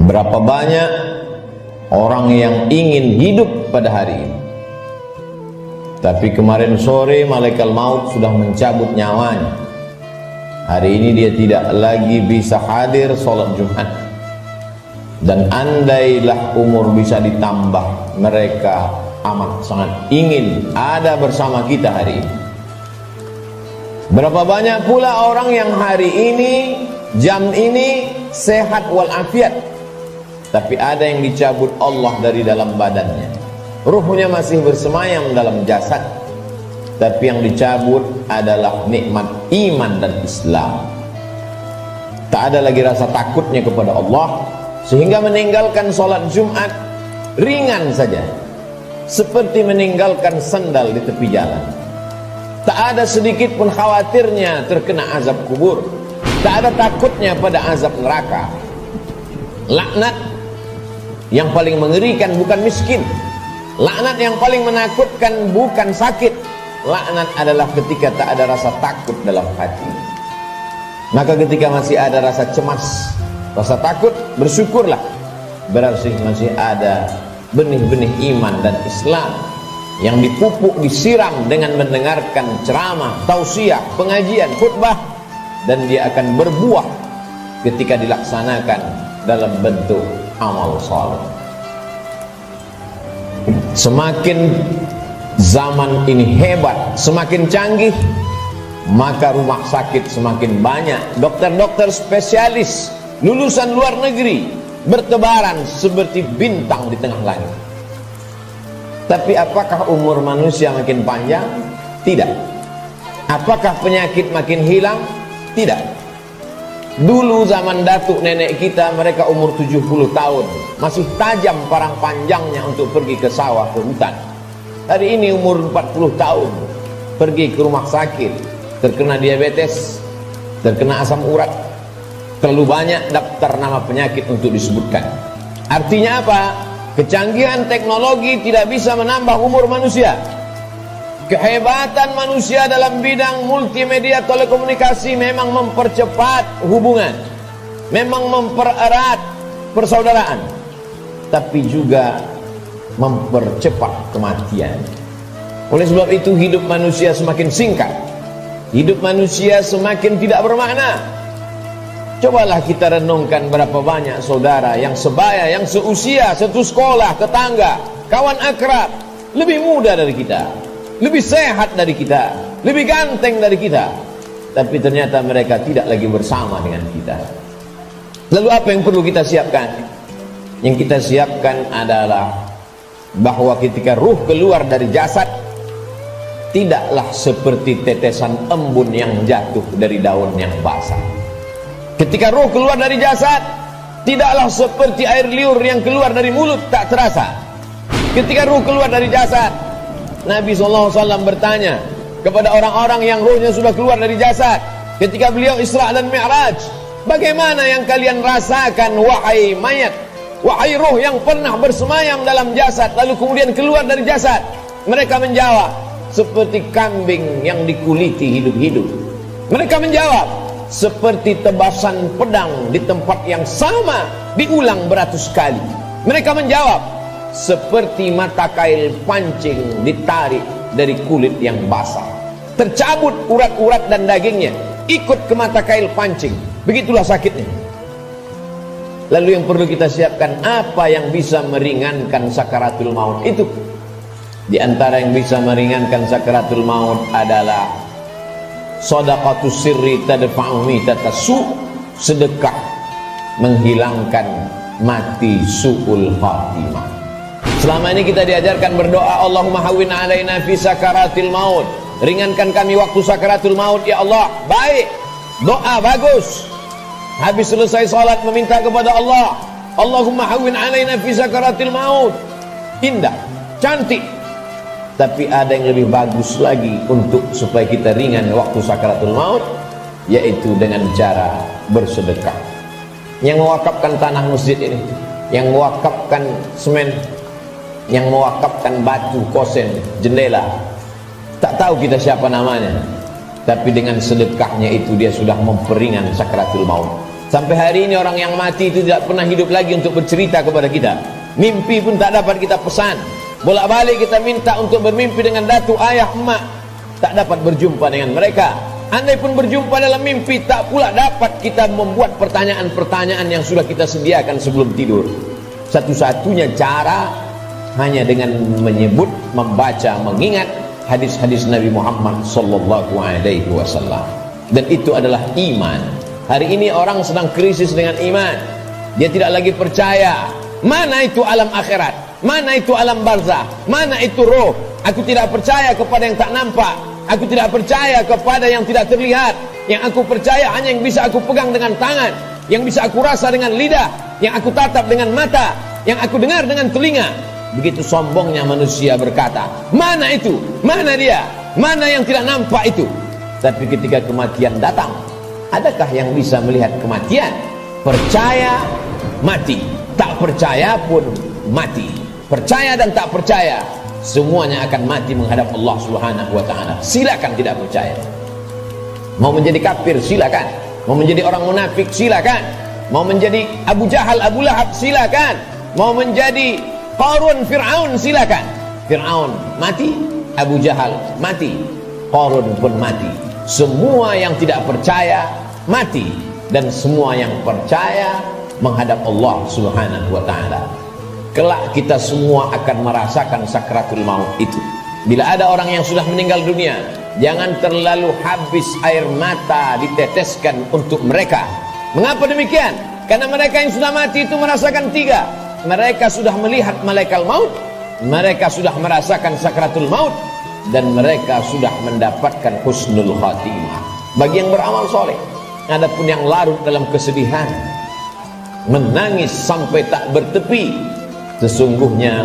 Berapa banyak orang yang ingin hidup pada hari ini, tapi kemarin sore malaikat maut sudah mencabut nyawanya. Hari ini dia tidak lagi bisa hadir sholat Jumat. Dan andailah umur bisa ditambah, mereka amat sangat ingin ada bersama kita hari ini. Berapa banyak pula orang yang hari ini, jam ini sehat walafiat, tapi ada yang dicabut Allah dari dalam badannya. Ruhnya masih bersemayam dalam jasad, tapi yang dicabut adalah nikmat iman dan Islam. Tak ada lagi rasa takutnya kepada Allah, sehingga meninggalkan sholat Jumat ringan saja, seperti meninggalkan sandal di tepi jalan. Tak ada sedikit pun khawatirnya terkena azab kubur, tak ada takutnya pada azab neraka. Laknat yang paling mengerikan bukan miskin, laknat yang paling menakutkan bukan sakit. Laknat adalah ketika tak ada rasa takut dalam hati. Maka ketika masih ada rasa cemas, rasa takut, bersyukurlah, berarti masih ada benih-benih iman dan Islam yang dipupuk, disiram dengan mendengarkan ceramah, tausiah, pengajian, khutbah, dan dia akan berbuah ketika dilaksanakan dalam bentuk amal saleh. Semakin zaman ini hebat, semakin canggih, maka rumah sakit semakin banyak, dokter-dokter spesialis lulusan luar negeri bertebaran seperti bintang di tengah langit. Tapi apakah umur manusia makin panjang? Tidak. Apakah penyakit makin hilang? Tidak. Dulu zaman datuk nenek kita, mereka umur 70 tahun, masih tajam parang panjangnya untuk pergi ke sawah, ke hutan. Hari ini umur 40 tahun, pergi ke rumah sakit, terkena diabetes, terkena asam urat. Terlalu banyak daftar nama penyakit untuk disebutkan. Artinya apa? Kecanggihan teknologi tidak bisa menambah umur manusia. Kehebatan manusia dalam bidang multimedia telekomunikasi memang mempercepat hubungan, memang mempererat persaudaraan, tapi juga mempercepat kematian. Oleh sebab itu hidup manusia semakin singkat, hidup manusia semakin tidak bermakna. Cobalah kita renungkan berapa banyak saudara yang sebaya, yang seusia, satu sekolah, tetangga, kawan akrab, lebih muda dari kita, lebih sehat dari kita, lebih ganteng dari kita, tapi ternyata mereka tidak lagi bersama dengan kita. Lalu apa yang perlu kita siapkan? Yang kita siapkan adalah bahwa ketika ruh keluar dari jasad, tidaklah seperti tetesan embun yang jatuh dari daun yang basah. Ketika ruh keluar dari jasad, tidaklah seperti air liur yang keluar dari mulut tak terasa. Ketika ruh keluar dari jasad, Nabi SAW bertanya kepada orang-orang yang ruhnya sudah keluar dari jasad, ketika beliau Isra dan Mi'raj, bagaimana yang kalian rasakan wahai mayat, wahai ruh yang pernah bersemayam dalam jasad lalu kemudian keluar dari jasad? Mereka menjawab, seperti kambing yang dikuliti hidup-hidup. Mereka menjawab, seperti tebasan pedang di tempat yang sama diulang beratus kali. Mereka menjawab, seperti mata kail pancing ditarik dari kulit yang basah, tercabut urat-urat dan dagingnya ikut ke mata kail pancing. Begitulah sakitnya. Lalu yang perlu kita siapkan, apa yang bisa meringankan sakaratul maut itu? Di antara yang bisa meringankan sakaratul maut adalah shadaqatus sirri tadfa'u mitatasu, sedekah menghilangkan mati su'ul khatimah. Selama ini kita diajarkan berdoa, Allahumma hawwin alaina fi sakaratil maut, ringankan kami waktu sakaratul maut ya Allah. Baik, doa bagus. Habis selesai salat meminta kepada Allah, Allahumma hawwin alaina fi sakaratil maut, indah, cantik. Tapi ada yang lebih bagus lagi untuk supaya kita ringan waktu sakaratul maut, yaitu dengan cara bersedekah. Yang mewakafkan tanah masjid ini, yang mewakafkan semen, yang mewakafkan batu, kosen, jendela, tak tahu kita siapa namanya, tapi dengan sedekahnya itu dia sudah memperingan sakaratul maut. Sampai hari ini orang yang mati itu tidak pernah hidup lagi untuk bercerita kepada kita. Mimpi pun tak dapat kita pesan. Bolak-balik kita minta untuk bermimpi dengan datuk, ayah, emak, tak dapat berjumpa dengan mereka. Andai pun berjumpa dalam mimpi, tak pula dapat kita membuat pertanyaan-pertanyaan yang sudah kita sediakan sebelum tidur. Satu-satunya cara hanya dengan menyebut, membaca, mengingat hadis-hadis Nabi Muhammad sallallahu alaihi wasallam. Dan itu adalah iman. Hari ini orang sedang krisis dengan iman. Dia tidak lagi percaya. Mana itu alam akhirat? Mana itu alam barzah? Mana itu roh? Aku tidak percaya kepada yang tak nampak. Aku tidak percaya kepada yang tidak terlihat. Yang aku percaya hanya yang bisa aku pegang dengan tangan, yang bisa aku rasa dengan lidah, yang aku tatap dengan mata, yang aku dengar dengan telinga. Begitu sombongnya manusia berkata, mana itu? Mana dia? Mana yang tidak nampak itu? Tapi ketika kematian datang, adakah yang bisa melihat kematian? Percaya, mati. Tak percaya pun mati. Percaya dan tak percaya, semuanya akan mati menghadap Allah Subhanahu wa ta'ala. Silakan tidak percaya. Mau menjadi kafir, silakan. Mau menjadi orang munafik, silakan. Mau menjadi Abu Jahal, Abu Lahab, silakan. Mau menjadi Qarun, Fir'aun, silakan. Fir'aun mati, Abu Jahal mati, Qarun pun mati. Semua yang tidak percaya mati, dan semua yang percaya menghadap Allah Subhanahu wa ta'ala. Kelak kita semua akan merasakan sakratul maut itu. Bila ada orang yang sudah meninggal dunia, jangan terlalu habis air mata diteteskan untuk mereka. Mengapa demikian? Karena mereka yang sudah mati itu merasakan tiga. Mereka sudah melihat malaikat maut, mereka sudah merasakan sakratul maut, dan mereka sudah mendapatkan husnul khatimah. Bagi yang beramal soleh. Adapun yang larut dalam kesedihan, menangis sampai tak bertepi, sesungguhnya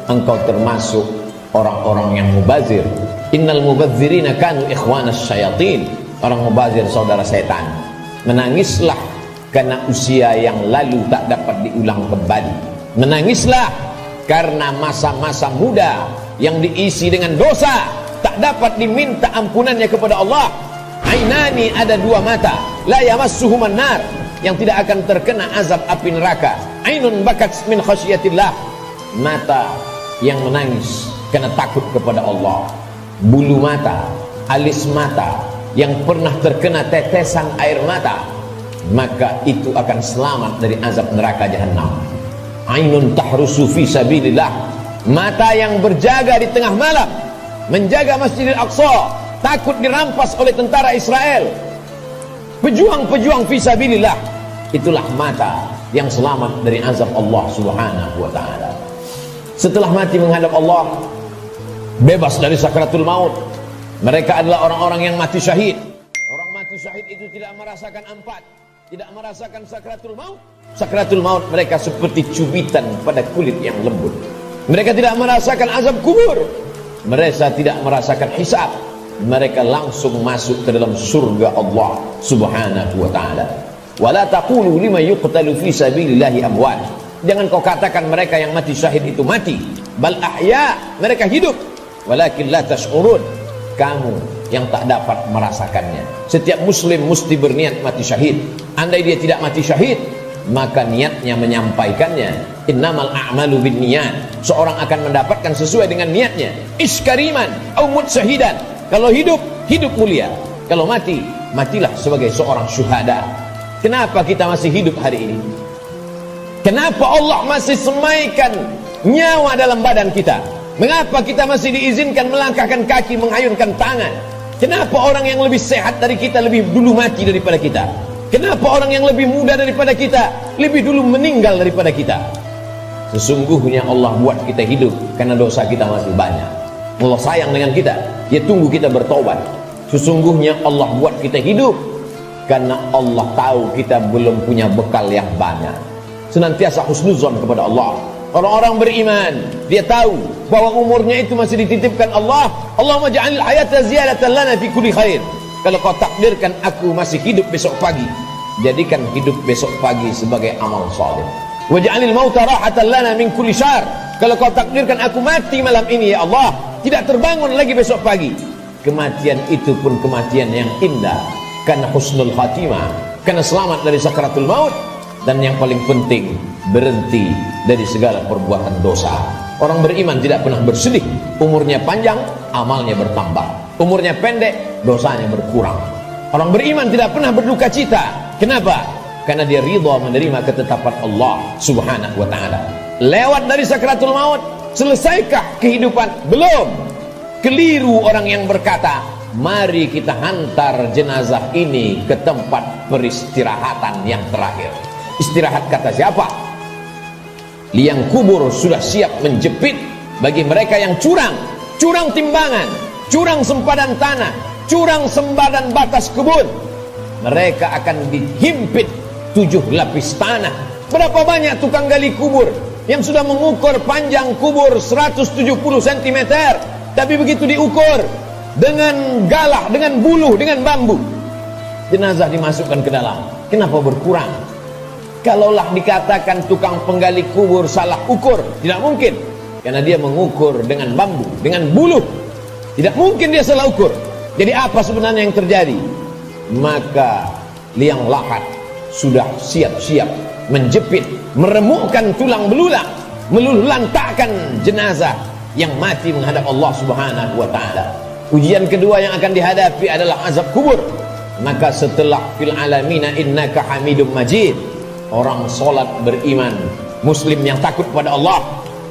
engkau termasuk orang-orang yang mubazir. Innal mubazirina kanu ikhwanas syayatin. Orang mubazir saudara setan. Menangislah karena usia yang lalu tak dapat diulang kembali. Menangislah karena masa-masa muda yang diisi dengan dosa tak dapat diminta ampunannya kepada Allah. Ainani, ada dua mata, la yamassuhuman nar, yang tidak akan terkena azab api neraka. Ainun bakat min khasyatillah, mata yang menangis karena takut kepada Allah. Bulu mata, alis mata yang pernah terkena tetesan air mata, maka itu akan selamat dari azab neraka jahanam. Ainun tahrusu fi sabilillah, mata yang berjaga di tengah malam, menjaga Masjidil Aqsa, takut dirampas oleh tentara Israel. Pejuang-pejuang fi sabilillah, itulah mata yang selamat dari azab Allah Subhanahu wa ta'ala. Setelah mati menghadap Allah, bebas dari sakratul maut, mereka adalah orang-orang yang mati syahid. Orang mati syahid itu tidak merasakan empat, tidak merasakan sakratul maut. Sakratul maut mereka seperti cubitan pada kulit yang lembut. Mereka tidak merasakan azab kubur, mereka tidak merasakan hisab. Mereka langsung masuk ke dalam surga Allah Subhanahu wa ta'ala. Wala taqulu liman yuqtalu fi sabilillahi amwat. Jangan kau katakan mereka yang mati syahid itu mati. Bal ahya, mereka hidup. Walakin la tash'urun, kamu yang tak dapat merasakannya. Setiap muslim mesti berniat mati syahid. Andai dia tidak mati syahid, maka niatnya menyampaikannya. Innamal a'malu binniyat. Seorang akan mendapatkan sesuai dengan niatnya. Iskariman au mutsyahidan. Kalau hidup, hidup mulia. Kalau mati, matilah sebagai seorang syuhada. Kenapa kita masih hidup hari ini? Kenapa Allah masih semaikan nyawa dalam badan kita? Mengapa kita masih diizinkan melangkahkan kaki, mengayunkan tangan? Kenapa orang yang lebih sehat dari kita lebih dulu mati daripada kita? Kenapa orang yang lebih muda daripada kita lebih dulu meninggal daripada kita? Sesungguhnya Allah buat kita hidup karena dosa kita masih banyak. Allah sayang dengan kita, Dia tunggu kita bertobat. Sesungguhnya Allah buat kita hidup karena Allah tahu kita belum punya bekal yang banyak. Senantiasa husnuzon kepada Allah. Orang-orang beriman, dia tahu bahwa umurnya itu masih dititipkan Allah. Allahumma ja'alil hayata ziyadatan lana fi kulli khair. Kalau kau takdirkan aku masih hidup besok pagi, jadikan hidup besok pagi sebagai amal saleh. Wa ja'alil mauta rahatan lana min kulli syarr. Kalau kau takdirkan aku mati malam ini ya Allah, tidak terbangun lagi besok pagi, kematian itu pun kematian yang indah karena husnul khatimah. karena selamat dari sakaratul maut. Dan yang paling penting, berhenti dari segala perbuatan dosa. Orang beriman tidak pernah bersedih. Umurnya panjang, amalnya bertambah. Umurnya pendek, dosanya berkurang. Orang beriman tidak pernah berduka cita. Kenapa? Karena dia ridha menerima ketetapan Allah subhanahu wa ta'ala. Lewat dari sakaratul maut, selesaikah kehidupan? Belum. Keliru orang yang berkata, mari kita hantar jenazah ini ke tempat peristirahatan yang terakhir. Istirahat kata siapa? Liang kubur sudah siap menjepit bagi mereka yang curang. Curang timbangan, curang sempadan tanah, curang sempadan batas kebun. Mereka akan dihimpit 7 lapis tanah. Berapa banyak tukang gali kubur yang sudah mengukur panjang kubur 170 cm, tapi begitu diukur dengan galah, dengan buluh, dengan bambu, jenazah dimasukkan ke dalam. Kenapa berkurang? Kalaulah dikatakan tukang penggali kubur salah ukur, tidak mungkin, karena dia mengukur dengan bambu, dengan buluh. Tidak mungkin dia salah ukur. Jadi apa sebenarnya yang terjadi? Maka liang lahat sudah siap-siap menjepit, meremukkan tulang belulang, meluluhlantakkan jenazah yang mati menghadap Allah subhanahu wa ta'ala. Ujian kedua yang akan dihadapi adalah azab kubur. Maka setelah fil alamina innaka hamidum majid, orang solat beriman, muslim yang takut pada Allah,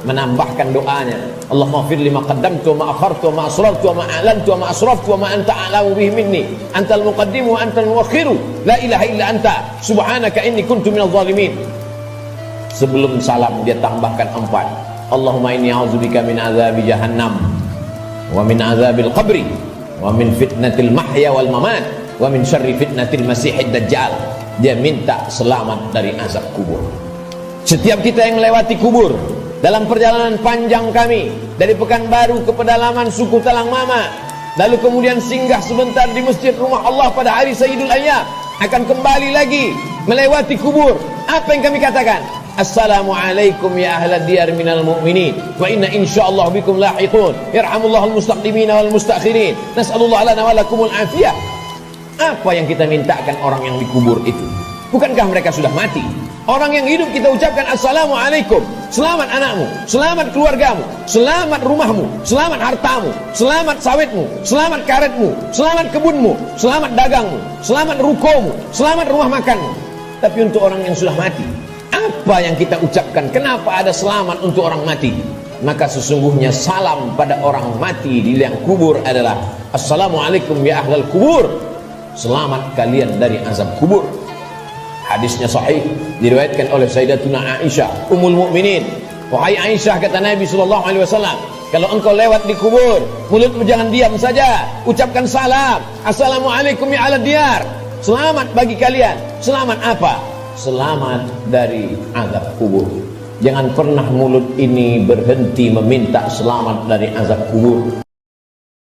menambahkan doanya, Allahumma fir lima qaddamtu wa ma akhartu wa ma asrartu wa ma a'lantu wa ma asraftu wa ma anta a'lamu bihi minni antal muqaddimu wa antal muakhiru la ilaha illa anta subhanaka inni kuntu minadh dhalimin. Sebelum salam dia tambahkan 4, Allahumma inni a'udzubika min azabi jahannam wa min azabil qabri wa min fitnatil mahya wal mamat wa min syarri fitnatil masihid dajjal. Dia minta selamat dari azab kubur. Setiap kita yang melewati kubur dalam perjalanan panjang kami dari Pekanbaru ke pedalaman suku Talang Mama, lalu kemudian singgah sebentar di masjid rumah Allah pada hari Sayyidul Ayyam, akan kembali lagi melewati kubur. Apa yang kami katakan? Assalamualaikum ya ahlad diyar minal mu'minin wa inna insyaallah bikum lahiqun yarhamullahul mustaqdimin wal mustakhirin nas'alullah lana wa lakumul afiyah. Apa yang kita mintakan orang yang dikubur itu? Bukankah mereka sudah mati? Orang yang hidup kita ucapkan Assalamualaikum, selamat anakmu, selamat keluargamu, selamat rumahmu, selamat hartamu, selamat sawitmu, selamat karetmu, selamat kebunmu, selamat dagangmu, selamat rukomu, selamat rumah makanmu. Tapi untuk orang yang sudah mati, apa yang kita ucapkan? Kenapa ada selamat untuk orang mati? Maka sesungguhnya salam pada orang mati di liang kubur adalah Assalamualaikum ya ahlal kubur, selamat kalian dari azab kubur. Hadisnya sahih, diriwayatkan oleh Sayyidatuna Aisyah Ummul Mukminin. Wahai Aisyah, kata Nabi SAW, kalau engkau lewat di kubur, mulutmu jangan diam saja, ucapkan salam, Assalamualaikum ya ahlad diyar, selamat bagi kalian. Selamat apa? Selamat dari azab kubur. Jangan pernah mulut ini berhenti meminta selamat dari azab kubur.